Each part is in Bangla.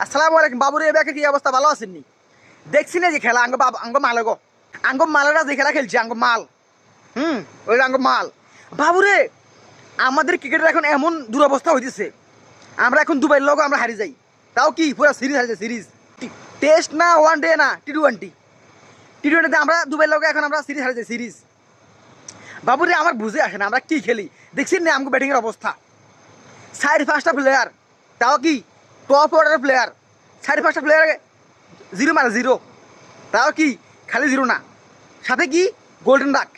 আসসালামু আলাইকুম বাবুরে এবার কি অবস্থা ভালো আছেননি? দেখছি না যে খেলা আঙ্গ মাল গো আঙ্গ মালেরা যে খেলা খেলছে আঙ্গ মাল ওই আঙ্গ মাল বাবুরে আমাদের ক্রিকেটের এখন এমন দুরবস্থা হইতেছে। আমরা এখন দুবাইয়ের লোক আমরা হারিয়ে যাই, তাও কি পুরো সিরিজ হারিয়ে সিরিজ। টেস্ট না ওয়ান ডে না টি টোয়েন্টিতে আমরা দুবাইয়ের লোক এখন আমরা সিরিজ হারিয়ে যাই সিরিজ। বাবুরে আমার বুঝে আসে না আমরা কি খেলি। দেখছি না আমাকে ব্যাটিংয়ের অবস্থা, 4-5টা প্লেয়ার, তাও কি টপ অর্ডারের প্লেয়ার, 4-5টা প্লেয়ার জিরো মানে জিরো, তাও কি খালি জিরো না, সাথে কি গোল্ডেন ডাক,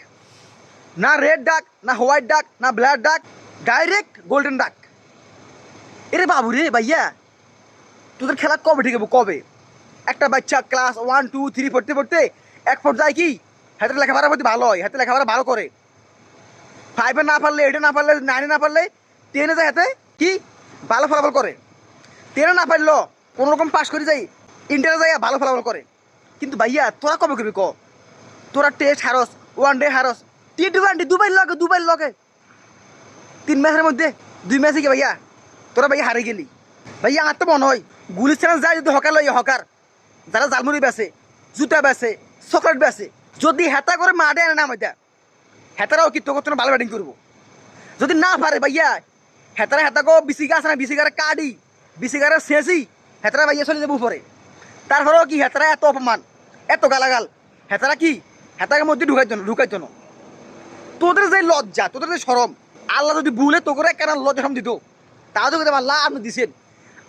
না রেড ডাক না হোয়াইট ডাক না ব্ল্যাক ডাক, ডাইরেক্ট গোল্ডেন ডাক। এরে বাবু রে ভাইয়া, তোদের খেলা কবে ঠিক হবে কবে? একটা বাচ্চা ক্লাস 1, 2, 3 পড়তে পড়তে এক পর্যায়ে কি হাতে লেখাপড়ার প্রতি ভালো হয়, হাতে লেখাপড়া ভালো করে, 5-এ না পারলে 8-এ না পারলে 9-এ না পারলে 10-এ যায় হাতে কি ভালো ফলাফল করে, 10-এ না পারলো কোনোরকম পাস করে যাই ইন্টারে যাই ভালো ফলাফল করে। কিন্তু ভাইয়া তোরা কবে করবি ক? তোরা টেস্ট হারস, ওয়ান ডে হারস, টি-20 দুবাইয়ের লগে 3 ম্যাচের মধ্যে 2 ম্যাচে কি ভাইয়া তোরা ভাইয়া হারে গেলি। ভাইয়া আমার তো মনে হয় গুলিস্তানে যায় যদি হকার লই হকার, যারা জালমুড়ি বেছে, জুতা বেছে, চকলেট বেছে, যদি হেতা করে মাঠে আনে না মধ্যে, হেতারাও কি তোকে ভালো ব্যাটিং করবো। যদি না পারে ভাইয়া হেতাকো বিসিগা আছে না, বিসিগারে কাডি, বিসিগারে শেষই হেতারা ভাইয়া চলে যাবো উপরে। তারপরেও কি হেতারা এত অপমান, এত গালাগাল, হেতারা কি হেতাকের মধ্যে ঢুকাইতো না। তোদের যে লজ্জা, তোদের যে সরম, আল্লাহ যদি ভুলে তো করে কেন লজ্জা সরম দিত, তাও তো আল্লাহ আপনি দিছেন।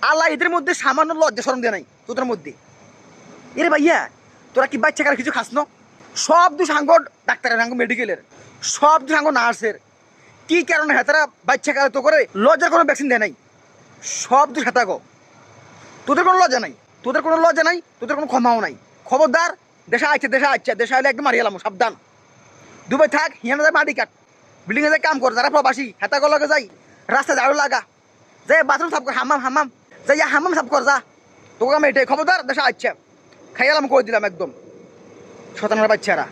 আল্লাহ এদের মধ্যে সামান্য লজ্জা সরম দেয় নাই তোদের মধ্যে। এরে ভাইয়া তোরা কি বাচ্চা কার কিছু খাস না? সব দু সাঙ্গ ডাক্তারের সাঙ্গ মেডিকেলের, সব দু সাঙ্গ নার্সের, কি কারণে হেতারা বাচ্চা কালে তো করে লজ্জার কোনো ভ্যাকসিন দেয় নাই? সব দু হেতাগো, তোদের কোনো লজ্জা নাই, তোদের কোনো লজ্জা নাই, তোদের কোনো ক্ষমাও নাই। খবরদার, দেশে আইলে একদম মারিয়ালাম, সাবধান। দুবাই থাক, হিয়ানা যায় মাটি কাট, বিল্ডিংয়ে যায় কাম কর, যারা প্রবাসী হেতাগো লগে যাই, রাস্তা ঝাড়ু লাগা, যাই বাথরুম সাফ কর, হামাম যাই হামাম সাফ কর, যা তোকে আমি এটাই খবরদার, দেশে খাইয়ালাম করে দিলাম একদম শতানের বাচ্চারা।